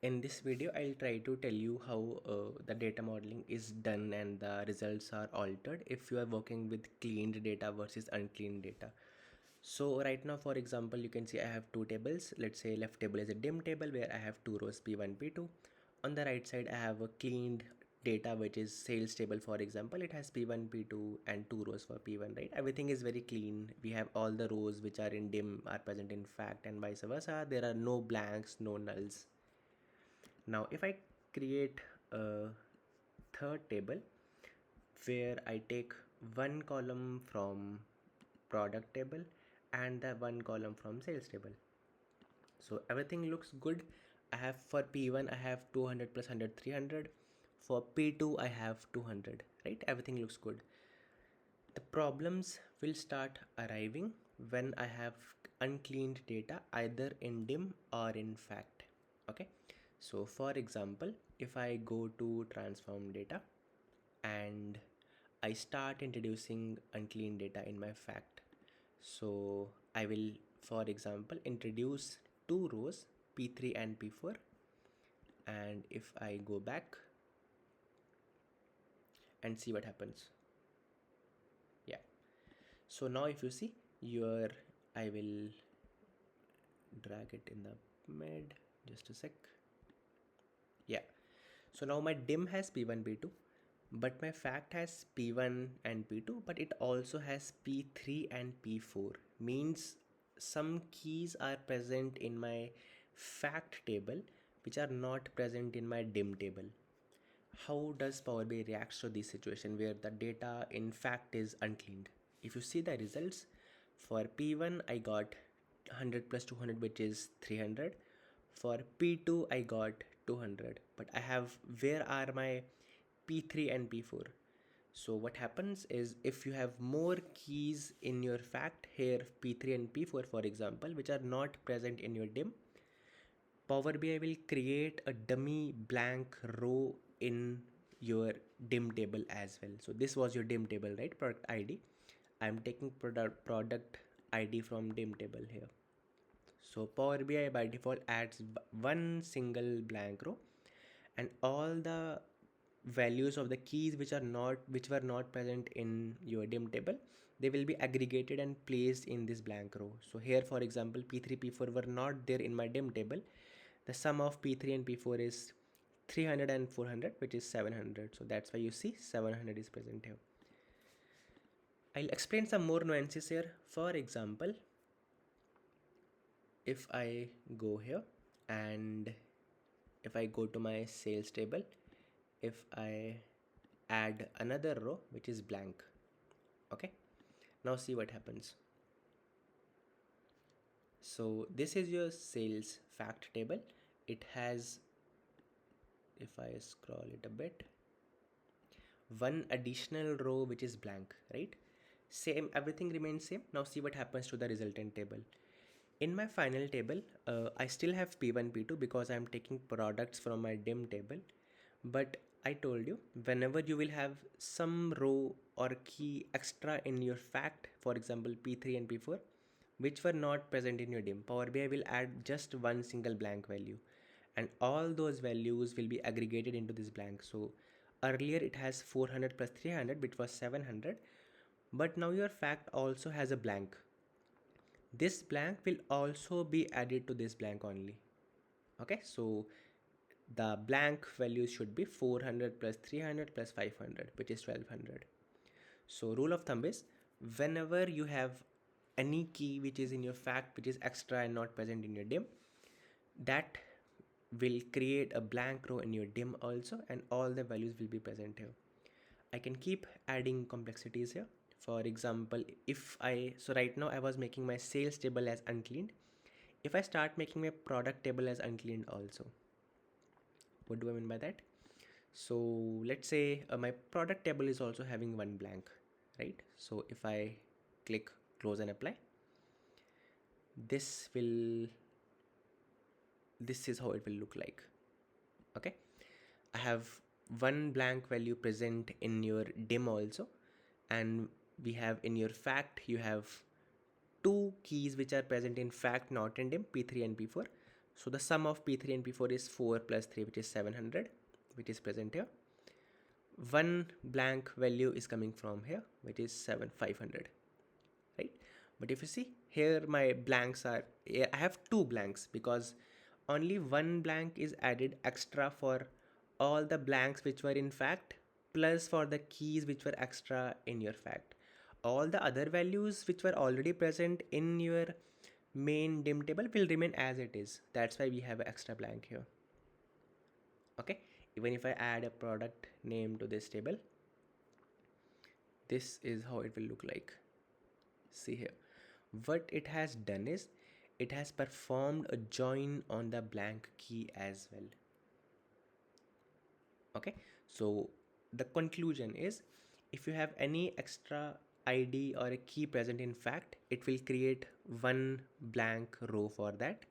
In this video, I'll try to tell you how the data modeling is done and the results are altered if you are working with cleaned data versus uncleaned data. So right now, for example, you can see I have two tables. Let's say left table is a dim table where I have two rows P1, P2. On the right side, I have a cleaned data which is sales table. For example, it has P1, P2 and two rows for P1, right? Everything is very clean. We have all the rows which are in dim are present in fact and vice versa. There are no blanks, no nulls. Now if I create a third table where I take one column from product table and the one column from sales table, so everything looks good. I have for P1 I have 200 plus 100 300. For P2 I have 200, right? Everything looks good. The problems will start arriving when I have uncleaned data either in dim or in fact. Okay, so for example, if I go to transform data and I start introducing unclean data in my fact, so I will, for example, introduce two rows P3 and P4, and if I go back and see what happens. Yeah, so now if you see your, I will drag it in the mid, just a sec. Yeah, so now my dim has P1 P2, but my fact has P1 and P2, but it also has P3 and P4. Means some keys are present in my fact table which are not present in my dim table. How does Power BI reacts to this situation where the data in fact is uncleaned? If you see the results, for P1 I got 100 plus 200 which is 300. For P2 I got 200, but I have, where are my P3 and P4? So what happens is if you have more keys in your fact here, P3 and P4 for example, which are not present in your dim, Power BI will create a dummy blank row in your dim table as well. So this was your dim table, right? Product ID. I'm taking product ID from dim table here. So Power BI by default adds one single blank row, and all the values of the keys which were not present in your dim table, they will be aggregated and placed in this blank row. So here for example P3 P4 were not there in my dim table. The sum of P3 and P4 is 300 and 400, which is 700. So that's why you see 700 is present here. I'll explain some more nuances here. For example, if I go here and if I go to my sales table, if I add another row which is blank, okay, now see what happens. So this is your sales fact table. It has, if I scroll it a bit, one additional row which is blank, right? Same, everything remains same. Now see what happens to the resultant table. In my final table, I still have P1 P2 because I'm taking products from my dim table, but I told you whenever you will have some row or key extra in your fact, for example P3 and P4, which were not present in your dim, Power BI will add just one single blank value, and all those values will be aggregated into this blank. So earlier it has 400 plus 300 which was 700, but now your fact also has a blank. This blank will also be added to this blank only. Okay, so the blank value should be 400 plus 300 plus 500, which is 1200. So rule of thumb is whenever you have any key which is in your fact which is extra and not present in your dim, that will create a blank row in your dim also, and all the values will be present here. I can keep adding complexities here. For example, if I, so right now I was making my sales table as uncleaned. If I start making my product table as uncleaned also, what do I mean by that? So let's say my product table is also having one blank, right? So if I click close and apply, this will, this is how it will look like. Okay, I have one blank value present in your dim also, and we have in your fact you have two keys which are present in fact not in dim, P3 and P4. So the sum of P3 and P4 is 4 plus 3, which is 700, which is present here. One blank value is coming from here, which is 500, right? But if you see here, my blanks are, I have two blanks because only one blank is added extra for all the blanks which were in fact, plus for the keys which were extra in your fact. All the other values which were already present in your main dim table will remain as it is. That's why we have an extra blank here. Okay, even if I add a product name to this table, this is how it will look like. See here, what it has done is it has performed a join on the blank key as well. Okay, so the conclusion is, if you have any extra id or a key present in fact, it will create one blank row for that.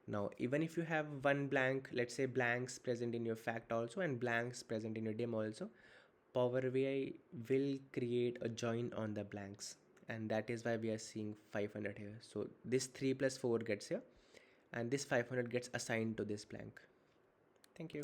Now even if you have one blank, let's say blanks present in your fact also and blanks present in your dim also, Power BI will create a join on the blanks, and that is why we are seeing 500 here. So this 3 plus 4 gets here, and this 500 gets assigned to this blank. Thank you.